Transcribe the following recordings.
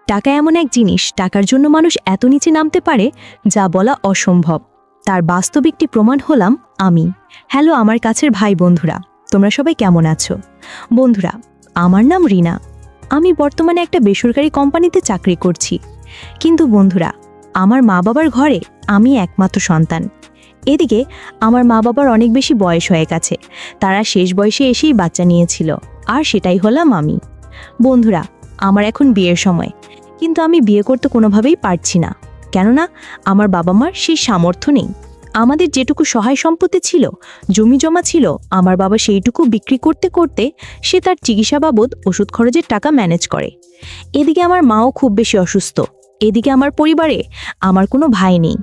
টাকা এমন এক জিনিস, টাকার জন্য মানুষ এত নিচে নামতে পারে যা বলা অসম্ভব। তার বাস্তবিকটি প্রমাণ হলাম আমি। হ্যালো আমার কাছের ভাই বন্ধুরা, তোমরা সবাই কেমন আছো? বন্ধুরা, আমার নাম রিনা। আমি বর্তমানে একটা বেসরকারি কোম্পানিতে চাকরি করছি। কিন্তু বন্ধুরা, আমার মা বাবার ঘরে আমি একমাত্র সন্তান। এদিকে আমার মা বাবার অনেক বেশি বয়স হয়ে গেছে, তারা শেষ বয়সে এসেই বাচ্চা নিয়েছিল, আর সেটাই হলাম আমি। বন্ধুরা, আমার এখন বিয়ের সময়, কিন্তু আমি বিয়ে করতে কোনোভাবেই পারছি না, কেননা আমার বাবা মার সেই সামর্থ্য নেই। আমাদের যেটুকু সহায় সম্পত্তি ছিল, জমি জমা ছিল, আমার বাবা সেইটুকু বিক্রি করতে করতে সে তার চিকিৎসা বাবদ ওষুধ খরচের টাকা ম্যানেজ করে। এদিকে আমার মাও খুব বেশি অসুস্থ। এদিকে আমার পরিবারে আমার কোনো ভাই নেই।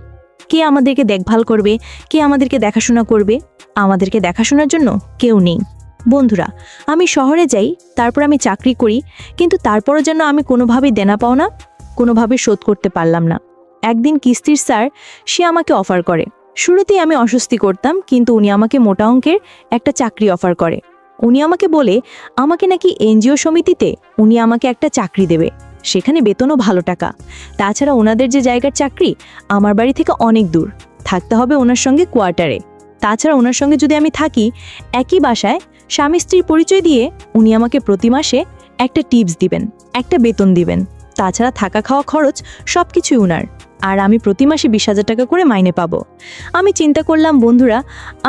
কে আমাদেরকে দেখভাল করবে, কে আমাদেরকে দেখাশোনা করবে? আমাদেরকে দেখাশোনার জন্য কেউ নেই। বন্ধুরা, আমি শহরে যাই, তারপর আমি চাকরি করি, কিন্তু তারপরও যেন আমি কোনোভাবেই দেনা পাওনা কোনোভাবে শোধ করতে পারলাম না। একদিন কিস্তির স্যার সে আমাকে অফার করে। শুরুতেই আমি অস্বস্তি করতাম, কিন্তু উনি আমাকে মোটা অঙ্কের একটা চাকরি অফার করে। উনি আমাকে বলে আমাকে নাকি এনজিও সমিতিতে উনি আমাকে একটা চাকরি দেবে, সেখানে বেতনও ভালো টাকা। তাছাড়া ওনাদের যে জায়গার চাকরি আমার বাড়ি থেকে অনেক দূর, থাকতে হবে ওনার সঙ্গে কোয়ার্টারে। তাছাড়া ওনার সঙ্গে যদি আমি থাকি একই বাসায়, স্বামী স্ত্রীর পরিচয় দিয়ে উনি আমাকে প্রতি মাসে একটা টিপস দিবেন, একটা বেতন দিবেন। তাছাড়া থাকা খাওয়া খরচ সব কিছুই উনার, আর আমি প্রতি মাসে 20,000 টাকা করে মাইনে পাবো। আমি চিন্তা করলাম বন্ধুরা,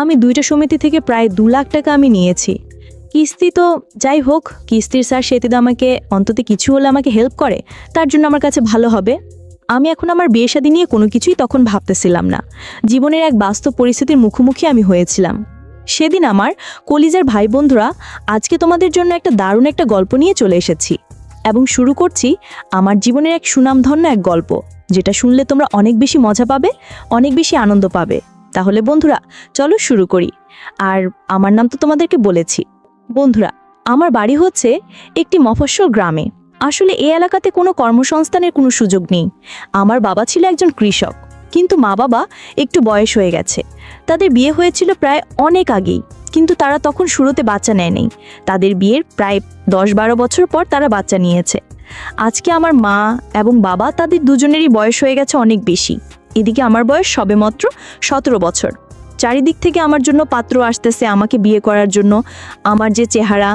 আমি 2টা সমিতি থেকে প্রায় 2 লাখ টাকা আমি নিয়েছি। কিস্তি তো যাই হোক, কিস্তির স্যার সেতে আমাকে অন্তত কিছু হলে আমাকে হেল্প করে, তার জন্য আমার কাছে ভালো হবে। আমি এখন আমার বিয়ে শাদী নিয়ে কোনো কিছুই তখন ভাবতেছিলাম না। জীবনের এক বাস্তব পরিস্থিতির মুখোমুখি আমি হয়েছিলাম। সেদিন আমার কলিজার ভাই বন্ধুরা, আজকে তোমাদের জন্য একটা দারুণ একটা গল্প নিয়ে চলে এসেছি, এবং শুরু করছি আমার জীবনের এক সুনামধন্য এক গল্প, যেটা শুনলে তোমরা অনেক বেশি মজা পাবে, অনেক বেশি আনন্দ পাবে। তাহলে বন্ধুরা, চলো শুরু করি। আর আমার নাম তো তোমাদেরকে বলেছি। বন্ধুরা, আমার বাড়ি হচ্ছে একটি মফস্বল গ্রামে। আসলে এই এলাকাতে কোনো কর্মসংস্থানের কোনো সুযোগ নেই। আমার বাবা ছিল একজন কৃষক, কিন্তু মা বাবা একটু বয়স হয়ে গেছে। তাদের বিয়ে হয়েছিল প্রায় অনেক আগেই, কিন্তু তারা তখন শুরুতে বাচ্চা নেয়নি। তাদের বিয়ের প্রায় 10-12 বছর পর তারা বাচ্চা নিয়েছে। আজকে আমার মা এবং বাবা তাদের দুজনেরই বয়স হয়ে গেছে অনেক বেশি। এদিকে আমার বয়স সবেমাত্র 17 বছর। চারিদিক থেকে আমার জন্য পাত্র আসতেছে আমাকে বিয়ে করার জন্য। আমার যে চেহারা,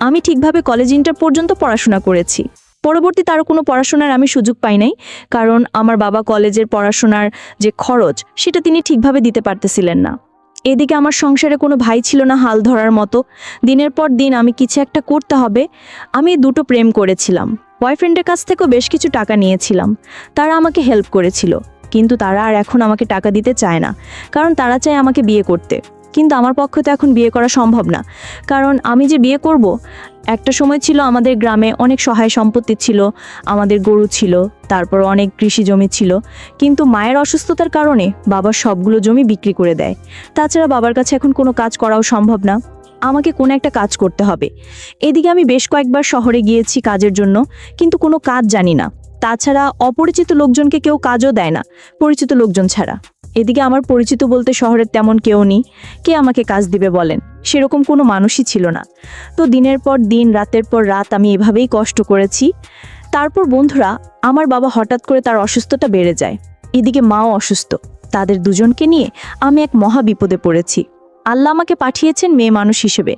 আমি ঠিকভাবে কলেজ ইন্টার পর্যন্ত পড়াশোনা করেছি। পরবর্তীতে আরও কোনো পড়াশোনার আমি সুযোগ পাই নাই, কারণ আমার বাবা কলেজের পড়াশোনার যে খরচ সেটা তিনি ঠিকভাবে দিতে পারতেছিলেন না। এদিকে আমার সংসারে কোনো ভাই ছিল না হাল ধরার মতো। দিনের পর দিন আমি কিছু একটা করতে হবে। আমি 2টো প্রেম করেছিলাম, বয়ফ্রেন্ডের কাছ থেকেও বেশ কিছু টাকা নিয়েছিলাম। তারা আমাকে হেল্প করেছিল, কিন্তু তারা আর এখন আমাকে টাকা দিতে চায় না, কারণ তারা চায় আমাকে বিয়ে করতে। কিন্তু আমার পক্ষে তো এখন বিয়ে করা সম্ভব না, কারণ আমি যে বিয়ে করব, একটা সময় ছিল আমাদের গ্রামে অনেক সহায় সম্পত্তি ছিল, আমাদের গরু ছিল, তারপর অনেক কৃষি জমি ছিল। কিন্তু মায়ের অসুস্থতার কারণে বাবা সবগুলো জমি বিক্রি করে দেয়। তাছাড়া বাবার কাছে এখন কোনো কাজ করাও সম্ভব না, আমাকে কোনো একটা কাজ করতে হবে। এদিকে আমি বেশ কয়েকবার শহরে গিয়েছি কাজের জন্য, কিন্তু কোনো কাজ জানি না। তাছাড়া অপরিচিত লোকজনকে কেউ কাজও দেয় না, পরিচিত লোকজন ছাড়া। এদিকে আমার পরিচিত বলতে শহরের তেমন কেউ নেই। কে আমাকে কাজ দিবে বলেন? সেরকম কোনো মানুষই ছিল না। তো দিনের পর দিন, রাতের পর রাত আমি এভাবেই কষ্ট করেছি। তারপর বন্ধুরা, আমার বাবা হঠাৎ করে তার অসুস্থতা বেড়ে যায়। এদিকে মাও অসুস্থ। তাদের দুজনকে নিয়ে আমি এক মহা বিপদে পড়েছি। আল্লাহ আমাকে পাঠিয়েছেন মেয়ে মানুষ হিসেবে,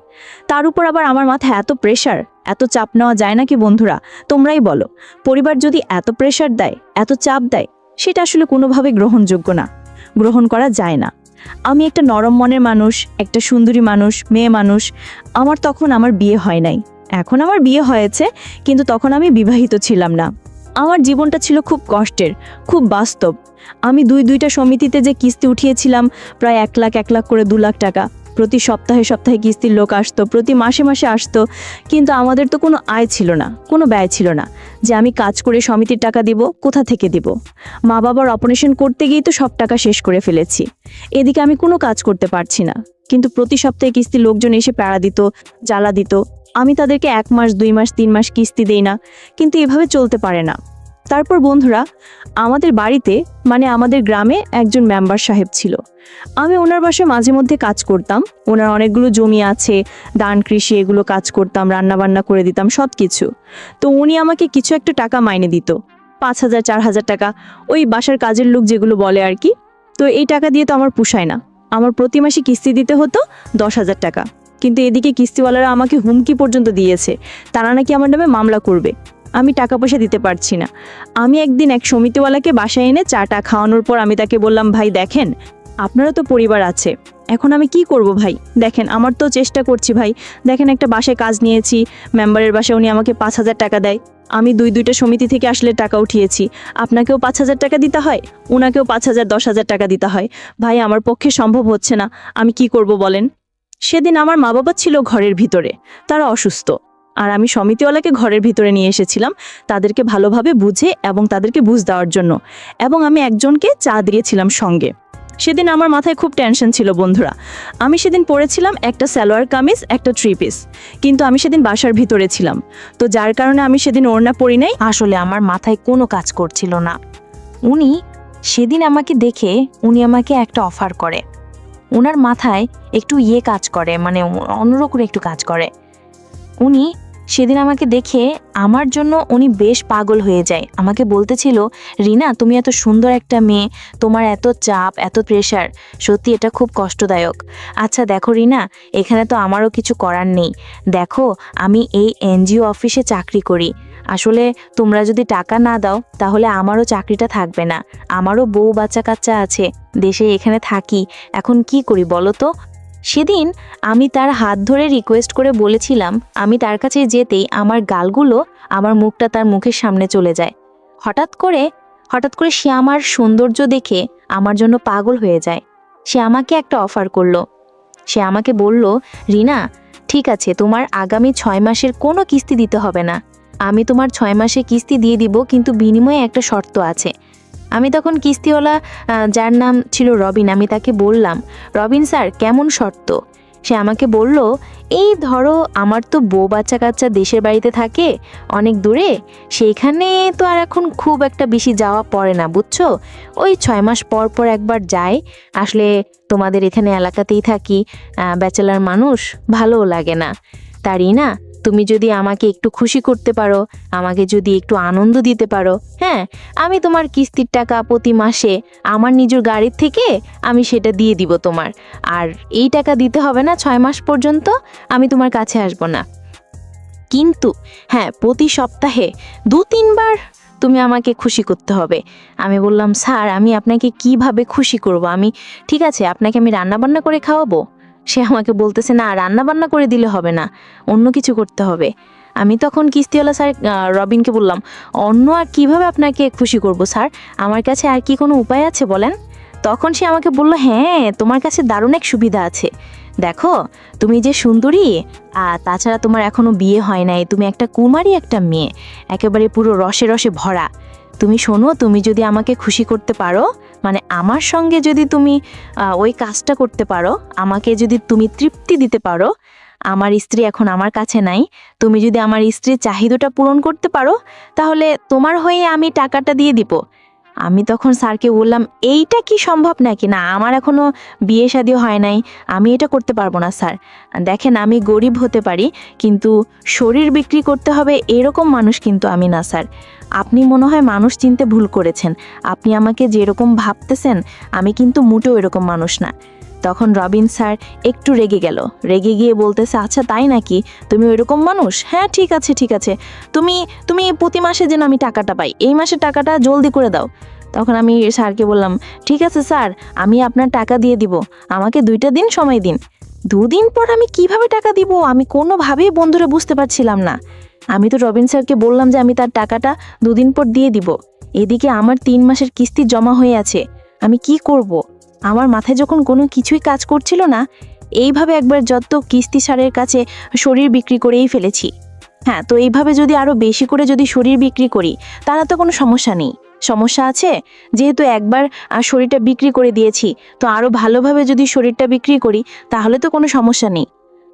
তার উপর আবার আমার মাথায় এত প্রেশার, এত চাপ নেওয়া যায় নাকি বন্ধুরা? তোমরাই বলো। পরিবার যদি এত প্রেশার দেয়, এত চাপ দেয়, সেটা আসলে কোনোভাবে গ্রহণযোগ্য না, গ্রহণ করা যায় না। আমি একটা নরম মনের মানুষ, একটা সুন্দরী মানুষ, মেয়ে মানুষ। আমার তখন আমার বিয়ে হয় নাই। এখন আমার বিয়ে হয়েছে, কিন্তু তখন আমি বিবাহিত ছিলাম না। আমার জীবনটা ছিল খুব কষ্টের, খুব বাস্তব। আমি 2টা সমিতিতে যে কিস্তি উঠিয়েছিলাম, প্রায় 1 লাখ করে 2 লাখ টাকা। প্রতি সপ্তাহে সপ্তাহে কিস্তির লোক আসতো, প্রতি মাসে মাসে আসতো। কিন্তু আমাদের তো কোনো আয় ছিল না, কোনো ব্যয় ছিল না, যে আমি কাজ করে সমিতির টাকা দিব, কোথা থেকে দিব? মা বাবার অপারেশন করতে গিয়েই তো সব টাকা শেষ করে ফেলেছি। এদিকে আমি কোনো কাজ করতে পারছি না, কিন্তু প্রতি সপ্তাহে কিস্তির লোকজন এসে প্যারা দিত, জ্বালা দিত। আমি তাদেরকে 1 মাস, 2 মাস, 3 মাস কিস্তি দেই না, কিন্তু এভাবে চলতে পারে না। তারপর বন্ধুরা, আমাদের বাড়িতে মানে আমাদের গ্রামে একজন মেম্বার সাহেব ছিল। আমি ওনার বাসায় মাঝে মধ্যে কাজ করতাম। ওনার অনেকগুলো জমি আছে, ধান কৃষি এগুলো কাজ করতাম, রান্না বান্না করে দিতাম সব কিছু। তো উনি আমাকে কিছু একটা টাকা মাইনে দিত। 5,000 4,000 টাকা, ওই বাসার কাজের লোক যেগুলো বলে আর কি। তো এই টাকা দিয়ে তো আমার পোষায় না। আমার প্রতি মাসে কিস্তি দিতে হতো 10,000 টাকা, কিন্তু এদিকে কিস্তিওয়ালারা আমাকে হুমকি পর্যন্ত দিয়েছে, তারা নাকি আমার নামে মামলা করবে। আমি টাকা পয়সা দিতে পারছি না। আমি একদিন এক সমিতিওয়ালাকে বাসায় এনে চাটা খাওয়ানোর পর আমি তাকে বললাম, ভাই দেখেন, আপনারও তো পরিবার আছে, এখন আমি কি করব ভাই, দেখেন আমার তো চেষ্টা করছি ভাই, দেখেন একটা বাসায় কাজ নিয়েছি, মেম্বারের বাসায় উনি আমাকে 5,000 টাকা দেয়, আমি দুইটা সমিতি থেকে আসলে টাকা উঠিয়েছি, আপনাকেও 5,000 টাকা দিতে হয়, ওনাকেও 5,000 10,000 টাকা দিতে হয়, ভাই আমার পক্ষে সম্ভব হচ্ছে না, আমি কি করব বলেন। সেদিন আমার মা বাবা ছিল ঘরের ভিতরে, তারা অসুস্থ, আর আমি সমিতিওয়ালাকে ঘরের ভিতরে নিয়ে এসেছিলাম তাদেরকে ভালোভাবে বুঝে এবং তাদেরকে বুঝ দেওয়ার জন্য, এবং আমি একজনকে চা দিয়েছিলাম সঙ্গে। সেদিন আমার মাথায় খুব টেনশন ছিল বন্ধুরা। আমি সেদিন পরেছিলাম একটা সালোয়ার কামিজ, একটা 3 পিস, কিন্তু আমি সেদিন বাসার ভিতরে ছিলাম, তো যার কারণে আমি সেদিন ওড়না পরি নাই। আসলে আমার মাথায় কোনো কাজ করছিল না। উনি সেদিন আমাকে দেখে উনি আমাকে একটা অফার করে, ওনার মাথায় একটু কাজ করে, মানে অন্যরকম একটু কাজ করে। উনি সেদিন আমাকে দেখে আমার জন্য উনি বেশ পাগল হয়ে যায়। আমাকে বলতেছিল, রিনা তুমি এত সুন্দর একটা মেয়ে, তোমার এত চাপ, এত প্রেশার, সত্যি এটা খুব কষ্টদায়ক। আচ্ছা দেখো রিনা, এখানে তো আমারও কিছু করার নেই, দেখো আমি এই এনজিও অফিসে চাকরি করি, আসলে তোমরা যদি টাকা না দাও তাহলে আমারও চাকরিটা থাকবে না, আমারও বউ বাচ্চা কাচ্চা আছে, দেশে এখানে থাকি, এখন কি করি বলো তো। সেদিন আমি তার হাত ধরে রিকোয়েস্ট করে বলেছিলাম, আমি তার কাছে যেতেই আমার গালগুলো, আমার মুখটা তার মুখের সামনে চলে যায়। হঠাৎ করে সে আমার সৌন্দর্য দেখে আমার জন্য পাগল হয়ে যায়। সে আমাকে একটা অফার করলো। সে আমাকে বলল, রিনা ঠিক আছে, তোমার আগামী 6 মাসের কোনো কিস্তি দিতে হবে না, আমি তোমার 6 মাসে কিস্তি দিয়ে দিব, কিন্তু বিনিময়ে একটা শর্ত আছে। আমি তখন কিস্তিওয়ালা, যার নাম ছিল রবিন, আমি তাকে বললাম, রবিন স্যার কেমন শর্ত? সে আমাকে বলল, এই ধরো আমার তো বউ বাচ্চা কাচ্চা দেশের বাড়িতে থাকে অনেক দূরে, সেইখানে তো আর এখন খুব একটা বেশি যাওয়া পড়ে না বুঝছো, ওই 6 মাস পর পর একবার যাই, আসলে তোমাদের এখানে এলাকাতেই থাকি, ব্যাচেলার মানুষ, ভালোও লাগে না, তারই না তুমি যদি আমাকে একটু খুশি করতে পারো, আমাকে যদি একটু আনন্দ দিতে পারো, হ্যাঁ আমি তোমার কিস্তির টাকা প্রতি মাসে আমার নিজের গাড়ির থেকে আমি সেটা দিয়ে দিব তোমার, আর এই টাকা দিতে হবে না 6 মাস পর্যন্ত, আমি তোমার কাছে আসব না, কিন্তু হ্যাঁ প্রতি সপ্তাহে 2-3 বার তুমি আমাকে খুশি করতে হবে। আমি বললাম, স্যার আমি আপনাকে কিভাবে খুশি করব, আমি ঠিক আছে আপনাকে আমি রান্নাবান্না করে খাওয়াবো। সে আমাকে বলতেছে, না রান্নাবান্না করে দিলে হবে না, অন্য কিছু করতে হবে। আমি তখন কিস্তিওয়ালা স্যার রবিনকে বললাম, অন্য আর কিভাবে আপনাকে খুশি করব স্যার, আমার কাছে আর কি কোনো উপায় আছে বলেন। তখন সে আমাকে বলল, হ্যাঁ তোমার কাছে দারুণ এক সুবিধা আছে, দেখো তুমি যে সুন্দরী, তাছাড়া তোমার এখনো বিয়ে হয় নাই, তুমি একটা কুমারী একটা মেয়ে, একেবারে পুরো রসে রসে ভরা, তুমি শোনো, তুমি যদি আমাকে খুশি করতে পারো, মানে আমার সঙ্গে যদি তুমি ওই কাজটা করতে পারো, আমাকে যদি তুমি তৃপ্তি দিতে পারো, আমার স্ত্রী এখন আমার কাছে নাই, তুমি যদি আমার স্ত্রীর চাহিদাটা পূরণ করতে পারো, তাহলে তোমার হয়ে আমি টাকাটা দিয়ে দিব। আমি তখন স্যারকে বললাম, এইটা কি সম্ভব নাকি? না আমার এখনো বিয়ে শাদী হয় নাই, আমি এটা করতে পারবো না স্যার, দেখেন আমি গরিব হতে পারি, কিন্তু শরীর বিক্রি করতে হবে এরকম মানুষ কিন্তু আমি না স্যার, আপনি মনে হয় মানুষ চিনতে ভুল করেছেন, আপনি আমাকে যেরকম ভাবতেছেন আমি কিন্তু মোটেও এরকম মানুষ না। তখন রবিন স্যার একটু রেগে গেল, রেগে গিয়ে বলতেছে, আচ্ছা তাই নাকি, তুমি ওইরকম মানুষ, হ্যাঁ ঠিক আছে ঠিক আছে, তুমি তুমি প্রতি মাসে যেন আমি টাকাটা পাই, এই মাসের টাকাটা জলদি করে দাও। তখন আমি স্যারকে বললাম, ঠিক আছে স্যার আমি আপনার টাকা দিয়ে দিব, আমাকে 2টা দিন সময় দিন। 2 দিন পর আমি কিভাবে টাকা দিব আমি কোনোভাবেই বন্ধুরা বুঝতে পারছিলাম না। আমি তো রবিন স্যারকে বললাম যে আমি তার টাকাটা 2 দিন পর দিয়ে দিব, এদিকে আমার 3 মাসের কিস্তি জমা হয়ে আছে, আমি কি করব? আমার মাথায় যখন কোনো কিছুই কাজ করছিল না, এইভাবে একবার যত কিস্তি সারের কাছে শরীর বিক্রি করেই ফেলেছি। হ্যাঁ, তো এইভাবে যদি আরও বেশি করে যদি শরীর বিক্রি করি তারা তো কোনো সমস্যা নেই, সমস্যা আছে যেহেতু একবার শরীরটা বিক্রি করে দিয়েছি, তো আরও ভালোভাবে যদি শরীরটা বিক্রি করি তাহলে তো কোনো সমস্যা নেই।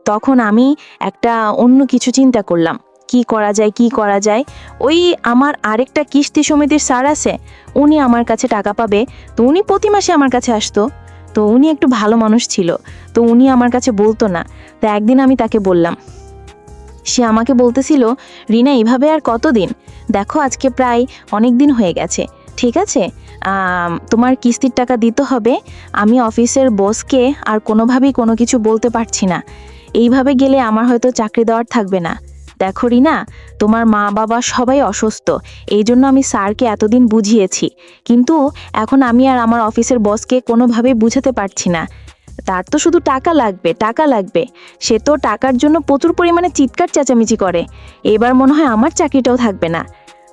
তখন আমি একটা অন্য কিছু চিন্তা করলাম, কি করা যায়। ওই আমার আরেকটা কিস্তি সমিতির স্যার আছে, উনি আমার কাছে টাকা পাবে, তো উনি প্রতি মাসে আমার কাছে আসতো, তো উনি একটু ভালো মানুষ ছিল, তো উনি আমার কাছে বলতো না। তো একদিন আমি তাকে বললাম, সে আমাকে বলতেছিল, রিনা এইভাবে আর কতদিন, দেখো আজকে প্রায় অনেক দিন হয়ে গেছে, ঠিক আছে, তোমার কিস্তির টাকা দিতে হবে। আমি অফিসের বসকে আর কোনোভাবেই কোনো কিছু বলতে পারছি না, এইভাবে গেলে আমার হয়তো চাকরি দেওয়ার থাকবে না। দেখো রিনা, তোমার মা বাবা সবাই অসুস্থ, এই জন্য আমি স্যারকে এতদিন বুঝিয়েছি, কিন্তু এখন আমি আর আমার অফিসের বসকে কোনোভাবেই বুঝাতে পারছি না। তার তো শুধু টাকা লাগবে, টাকা লাগবে, সে তো টাকার জন্য প্রচুর পরিমাণে চিৎকার চেঁচামেচি করে। এবার মনে হয় আমার চাকরিটাও থাকবে না।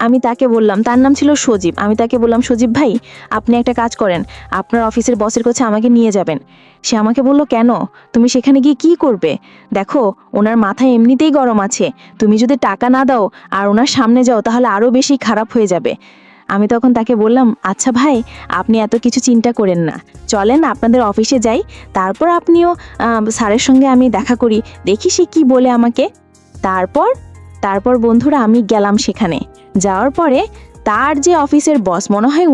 আমি তাকে বললাম, তার নাম ছিল সজীব, আমি তাকে বললাম, সজীব ভাই, আপনি একটা কাজ করেন, আপনার অফিসের বসের কাছে আমাকে নিয়ে যাবেন। সে আমাকে বলল, কেন, তুমি সেখানে গিয়ে কি করবে? দেখো ওনার মাথায় এমনিতেই গরম আছে, তুমি যদি টাকা না দাও আর ওনার সামনে যাও তাহলে আরও বেশি খারাপ হয়ে যাবে। আমি তখন তাকে বললাম, আচ্ছা ভাই, আপনি এত কিছু চিন্তা করেন না, চলেন আপনাদের অফিসে যাই, তারপর আপনিও স্যারের সঙ্গে আমি দেখা করি, দেখি সে কি বলে আমাকে। তারপর বন্ধুরা আমি গেলাম সেখানে। যাওয়ার পরে তার যে অফিসের বস,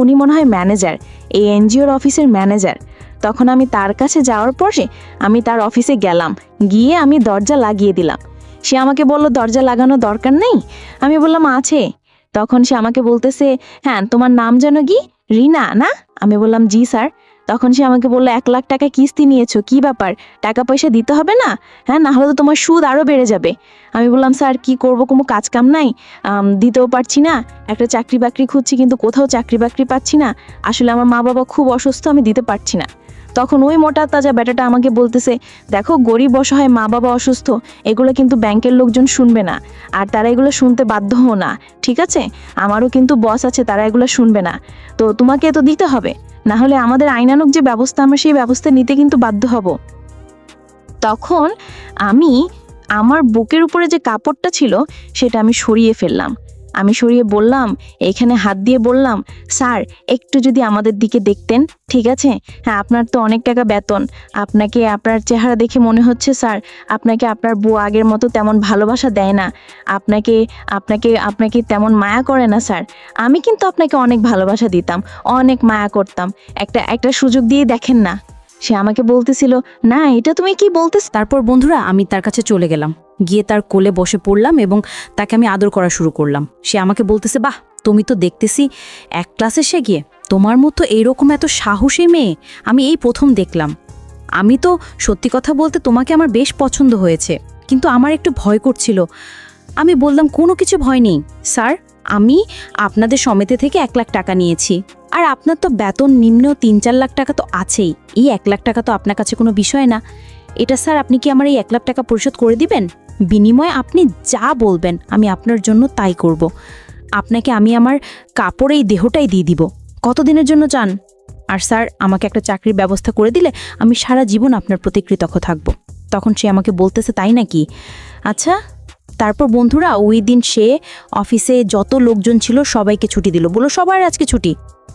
উনি মনে হয় ম্যানেজার, এই এনজিওর অফিসের ম্যানেজার। তখন আমি তার কাছে যাওয়ার পরে আমি তার অফিসে গেলাম, গিয়ে আমি দরজা লাগিয়ে দিলাম। সে আমাকে বলল, দরজা লাগানো দরকার নেই। আমি বললাম, আছে। তখন সে আমাকে বলতেছে, হ্যাঁ তোমার নাম যেন কি, রিনা না? আমি বললাম, জি স্যার। তখন সে আমাকে বললো, 1 লাখ টাকা কিস্তি নিয়েছো, কি ব্যাপার, টাকা পয়সা দিতে হবে না? হ্যাঁ, না হলে তো তোমার সুদ আরও বেড়ে যাবে। আমি বললাম, স্যার কি করব, কোনো কাজ কাম নাই, দিতেও পারছি না, একটা চাকরি বাকরি খুঁজছি কিন্তু কোথাও চাকরি বাকরি পাচ্ছি না, আসলে আমার মা বাবা খুব অসুস্থ, আমি দিতে পারছি না। তখন ওই মোটা তাজা বেটাটা আমাকে বলতেছে, দেখো গরিব অসহায় মা বাবা অসুস্থ, এগুলো কিন্তু ব্যাংকের লোকজন শুনবে না, আর তারা এগুলো শুনতে বাধ্যও না, ঠিক আছে? আমারও কিন্তু বস আছে, তারা এগুলো শুনবে না, তো তোমাকে তো দিতে হবে, না হলে আমাদের আইনানুগ যে ব্যবস্থা, আমরা সেই ব্যবস্থা নিতে কিন্তু বাধ্য হব। তখন আমি আমার বুকের উপরে যে কাপড়টা ছিল সেটা আমি সরিয়ে ফেললাম। আমি সরিয়ে বললাম, এখানে হাত দিয়ে বললাম, স্যার একটু যদি আমাদের দিকে দেখতেন, ঠিক আছে? হ্যাঁ, আপনার তো অনেক টাকা বেতন, আপনাকে আপনার চেহারা দেখে মনে হচ্ছে স্যার আপনাকে আপনার বউ আগের মতো তেমন ভালোবাসা দেয় না, আপনাকে আপনাকে আপনাকে তেমন মায়া করে না স্যার। আমি কিন্তু আপনাকে অনেক ভালোবাসা দিতাম, অনেক মায়া করতাম, একটা সুযোগ দিয়ে দেখেন না। সে আমাকে বলতেছিল, না এটা তুমি কি বলতেছ? তারপর বন্ধুরা আমি তার কাছে চলে গেলাম, গিয়ে তার কোলে বসে পড়লাম এবং তাকে আমি আদর করা শুরু করলাম। সে আমাকে বলতেছে, বাহ, তুমি তো দেখতেছি 1 ক্লাসে সে গিয়ে, তোমার মতো এইরকম এত সাহসী মেয়ে আমি এই প্রথম দেখলাম। আমি তো সত্যি কথা বলতে তোমাকে আমার বেশ পছন্দ হয়েছে, কিন্তু আমার একটু ভয় করছিল। আমি বললাম, কোনো কিছু ভয় নেই স্যার, আমি আপনাদের সমিতি থেকে 1 লাখ টাকা নিয়েছি, আর আপনার তো বেতন নিম্ন 3-4 লাখ টাকা তো আছেই, এই 1 লাখ টাকা তো আপনার কাছে কোনো বিষয় না। এটা স্যার আপনি কি আমার এই 1 লাখ টাকা পরিশোধ করে দিবেন? বিনিময়ে আপনি যা বলবেন আমি আপনার জন্য তাই করব। আপনাকে আমি আমার কাপড় এই দেহটাই দিয়ে দিব। কতদিনের জন্য চান? আর স্যার আমাকে একটা চাকরির ব্যবস্থা করে দিলে আমি সারা জীবন আপনার প্রতি কৃতজ্ঞ থাকব। তখন সে আমাকে বলতেছে, তাই নাকি? আচ্ছা। তারপর বন্ধুরা ওই দিন সে অফিসে যত লোকজন ছিল সবাইকে ছুটি দিল, বলল সবার আজকে ছুটি।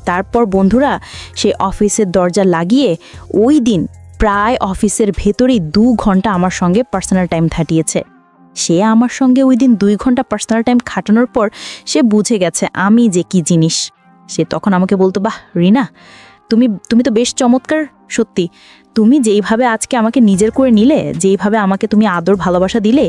তারপর বন্ধুরা সে অফিসের দরজা লাগিয়ে ওই দিন প্রায় অফিসের ভেতরেই 2 ঘন্টা আমার সঙ্গে পার্সোনাল টাইম কাটিয়েছে। সে আমার সঙ্গে ওই দিন 2 ঘন্টা পার্সোনাল টাইম কাটানোর পর সে বুঝে গেছে আমি যে কি জিনিস। সে তখন আমাকে বলতো, বাহ রিনা, তুমি তো বেশ চমৎকার, সত্যি তুমি যেইভাবে আজকে আমাকে নিজের করে নিলে, যেইভাবে আমাকে তুমি আদর ভালোবাসা দিলে,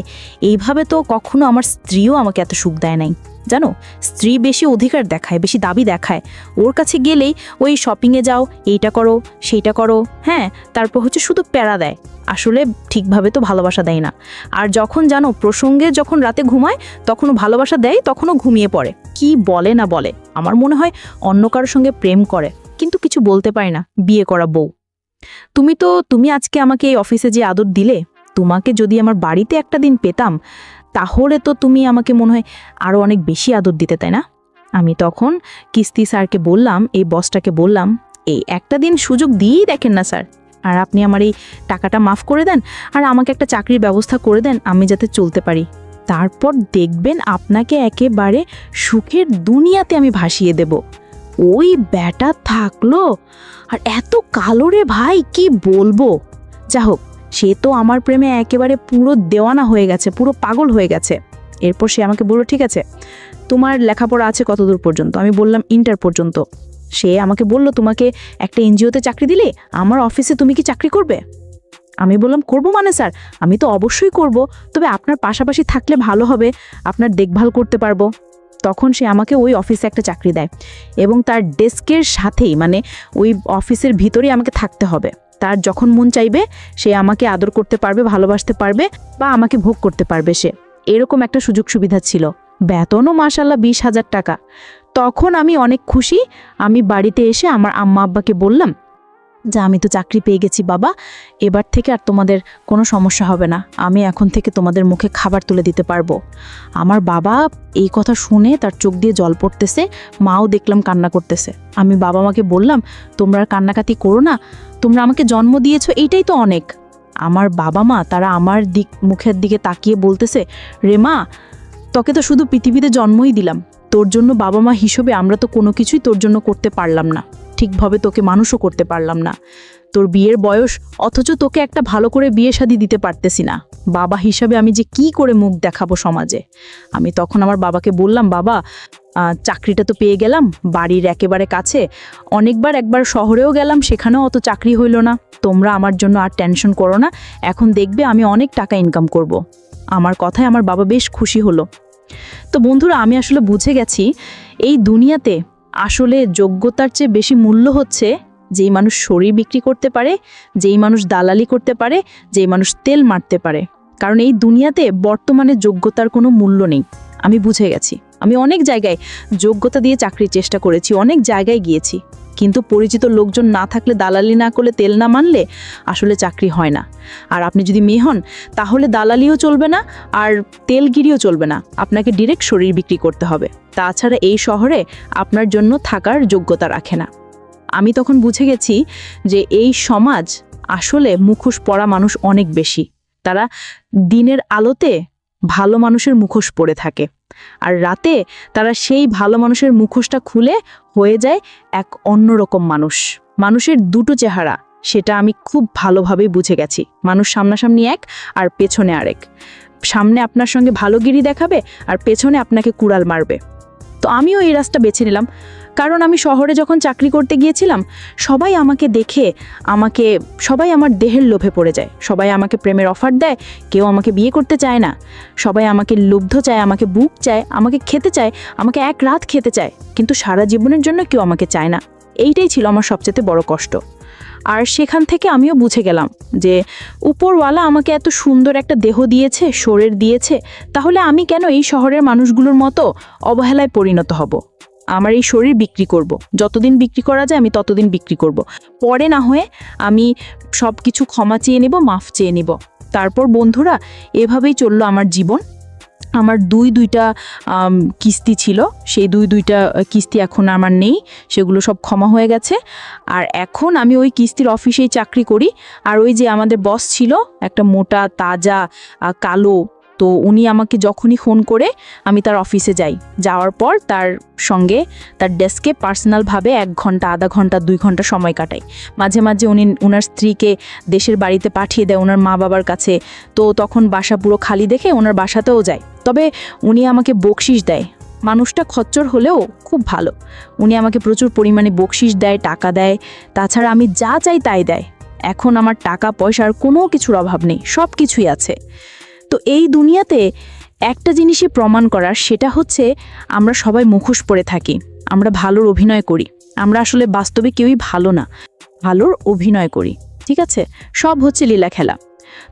এইভাবে তো কখনো আমার স্ত্রীও আমাকে এত সুখ দেয় নাই। জানো, স্ত্রী বেশি অধিকার দেখায়, বেশি দাবি দেখায়, ওর কাছে গেলেই ওই শপিংয়ে যাও, এইটা করো সেইটা করো, হ্যাঁ, তারপর হচ্ছে শুধু প্যারা দেয়, আসলে ঠিকভাবে তো ভালোবাসা দেয় না। আর যখন জানো প্রসঙ্গে যখন রাতে ঘুমায় তখনও ভালোবাসা দেয়, তখনও ঘুমিয়ে পড়ে, কি বলে না বলে। আমার মনে হয় অন্য কারোর সঙ্গে প্রেম করে, কিন্তু কিছু বলতে পারি না, বিয়ে করা বউ। তুমি আজকে আমাকে এই অফিসে যে আদর দিলে, তোমাকে যদি আমার বাড়িতে একটা দিন পেতাম তাহলে তো তুমি আমাকে মনে হয় আরও অনেক বেশি আদর দিতে, তাই না? আমি তখন কিস্তি স্যারকে বললাম, এই বসটাকে বললাম, এই একটা দিন সুযোগ দিয়েই দেখেন না স্যার, আর আপনি আমার এই টাকাটা মাফ করে দেন, আর আমাকে একটা চাকরির ব্যবস্থা করে দেন, আমি যাতে চলতে পারি। তারপর দেখবেন আপনাকে একেবারে সুখের দুনিয়াতে আমি ভাসিয়ে দেব। ওই ব্যাটা থাকলো, আর এত কালো রে ভাই, কি বলবো। যা হোক, সে তো আমার প্রেমে একেবারে পুরো দেওয়ানা হয়ে গেছে, পুরো পাগল হয়ে গেছে। এরপর সে আমাকে বলল, ঠিক আছে তোমার লেখাপড়া আছে কতদূর পর্যন্ত? আমি বললাম ইন্টার পর্যন্ত। সে আমাকে বলল, তোমাকে একটা এনজিওতে চাকরি দিলে আমার অফিসে তুমি কি চাকরি করবে? আমি বললাম করব মানে স্যার, আমি তো অবশ্যই করব, তবে আপনার পাশাপাশি থাকলে ভালো হবে, আপনার দেখভাল করতে পারবো। তখন সে আমাকে ওই অফিসে একটা চাকরি দেয় এবং তার ডেস্কের সাথেই মানে ওই অফিসের ভিতরেই আমাকে থাকতে হবে। তার যখন মন চাইবে সে আমাকে আদর করতে পারবে, ভালোবাসতে পারবে বা আমাকে ভোগ করতে পারবে সে, এরকম একটা সুযোগ সুবিধা ছিল। বেতনও মাশাল্লাহ 20,000 টাকা। তখন আমি অনেক খুশি। আমি বাড়িতে এসে আমার আম্মা আব্বাকে বললাম যে আমি তো চাকরি পেয়ে গেছি বাবা, এবার থেকে আর তোমাদের কোনো সমস্যা হবে না, আমি এখন থেকে তোমাদের মুখে খাবার তুলে দিতে পারবো। আমার বাবা এই কথা শুনে তার চোখ দিয়ে জল পড়তেছে, মাও দেখলাম কান্না করতেছে। আমি বাবা মাকে বললাম তোমরা আর কান্নাকাটি করো না, তোমরা আমাকে জন্ম দিয়েছো, এইটাই তো অনেক। আমার বাবা মা তারা আমার মুখের দিকে তাকিয়ে বলতেছে, রে মা, তোকে তো শুধু পৃথিবীতে জন্মই দিলাম, তোর জন্য বাবা মা হিসেবে আমরা তো কোনো কিছুই তোর জন্য করতে পারলাম না, ঠিকভাবে তোকে মানুষও করতে পারলাম না। তোর বিয়ের বয়স, অথচ তোকে একটা ভালো করে বিয়ে শাদী দিতে পারতেছি না। বাবা হিসাবে আমি যে কি করে মুখ দেখাবো সমাজে। আমি তখন আমার বাবাকে বললাম, বাবা চাকরিটা তো পেয়ে গেলাম বাড়ির একেবারে কাছে, একবার শহরেও গেলাম, সেখানেও অত চাকরি হইল না, তোমরা আমার জন্য আর টেনশন করো না, এখন দেখবে আমি অনেক টাকা ইনকাম করব। আমার কথায় আমার বাবা বেশ খুশি হলো। তো বন্ধুরা, আমি আসলে বুঝে গেছি এই দুনিয়াতে আসলে যোগ্যতার চেয়ে বেশি মূল্য হচ্ছে যেই মানুষ শরীর বিক্রি করতে পারে, যেই মানুষ দালালি করতে পারে, যেই মানুষ তেল মারতে পারে। কারণ এই দুনিয়াতে বর্তমানে যোগ্যতার কোনো মূল্য নেই। আমি বুঝে গেছি। আমি অনেক জায়গায় যোগ্যতা দিয়ে চাকরির চেষ্টা করেছি, অনেক জায়গায় গিয়েছি, কিন্তু পরিচিত লোকজন না থাকলে, দালালি না করলে, তেল না মানলে আসলে চাকরি হয় না। আর আপনি যদি মেয়ে হন তাহলে দালালিও চলবে না আর তেলগিরিও চলবে না, আপনাকে ডিরেক্ট শরীর বিক্রি করতে হবে। তাছাড়া এই শহরে আপনার জন্য থাকার যোগ্যতা রাখে না। আমি তখন বুঝে গেছি যে এই সমাজ আসলে মুখোশ পরা মানুষ অনেক বেশি। তারা দিনের আলোতে ভালো মানুষের মুখোশ পরে থাকে, আর রাতে তারা সেই ভালো মানুষের মুখোশটা খুলে হয়ে যায় এক অন্যরকম মানুষ। মানুষের দুটো চেহারা, সেটা আমি খুব ভালোভাবে বুঝে গেছি। মানুষ সামনাসামনি এক আর পেছনে আরেক। সামনে আপনার সঙ্গে ভালোগিরি দেখাবে আর পেছনে আপনাকে কুড়াল মারবে। তো আমিও এই রাস্তা বেছে নিলাম, কারণ আমি শহরে যখন চাকরি করতে গিয়েছিলাম সবাই আমাকে দেখে সবাই আমার দেহের লোভে পড়ে যায়, সবাই আমাকে প্রেমের অফার দেয়, কেউ আমাকে বিয়ে করতে চায় না, সবাই আমাকে লুব্ধ চায়, আমাকে বুক চায়, আমাকে খেতে চায়, আমাকে এক রাত খেতে চায়, কিন্তু সারা জীবনের জন্য কেউ আমাকে চায় না। এইটাই ছিল আমার সবচেয়ে বড় কষ্ট। আর সেখান থেকে আমিও বুঝে গেলাম যে উপরওয়ালা আমাকে এত সুন্দর একটা দেহ দিয়েছে, শরীর দিয়েছে, তাহলে আমি কেন এই শহরের মানুষগুলোর মতো অবহেলায় পরিণত হব? আমার এই শরীর বিক্রি করব, যতদিন বিক্রি করা যায় আমি ততদিন বিক্রি করব, পরে না হয়ে আমি সব কিছু ক্ষমা চেয়ে নেব, মাফ চেয়ে নেব। তারপর বন্ধুরা, এভাবেই চললো আমার জীবন। আমার দুইটা কিস্তি ছিল, সেই দুইটা কিস্তি এখন আমার নেই, সেগুলো সব ক্ষমা হয়ে গেছে। আর এখন আমি ওই কিস্তির অফিসেই চাকরি করি। আর ওই যে আমাদের বস ছিল একটা মোটা তাজা কালো, তো উনি আমাকে যখনই ফোন করে আমি তার অফিসে যাই, যাওয়ার পর তার সঙ্গে তার ডেস্কে পার্সোনালভাবে 1 ঘন্টা, আধা ঘন্টা, 2 ঘন্টা সময় কাটাই। মাঝে মাঝে উনি ওনার স্ত্রীকে দেশের বাড়িতে পাঠিয়ে দেয়, ওনার মা বাবার কাছে। তো তখন বাসা পুরো খালি দেখে ওনার বাসাতেও যায়। তবে উনি আমাকে বকশিশ দেয়। মানুষটা খচ্চর হলেও খুব ভালো। উনি আমাকে প্রচুর পরিমাণে বকশিশ দেয়, টাকা দেয়। তাছাড়া আমি যা চাই তাই দেয়। এখন আমার টাকা পয়সার কোনো কিছুর অভাব নেই, সব কিছুই আছে। তো এই দুনিয়াতে একটা জিনিসই প্রমাণ করার, সেটা হচ্ছে আমরা সবাই মুখোশ পরে থাকি, আমরা ভালোর অভিনয় করি। আমরা আসলে বাস্তবে কেউই ভালো না, ভালোর অভিনয় করি। ঠিক আছে, সব হচ্ছে লীলা খেলা।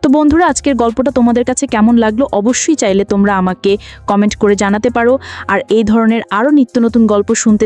তো বন্ধুরা, আজকের গল্পটা তোমাদের কাছে কেমন লাগলো অবশ্যই চাইলে তোমরা আমাকে কমেন্ট করে জানাতে পারো। আর এই ধরনের আরও নিত্য নতুন গল্প শুনতে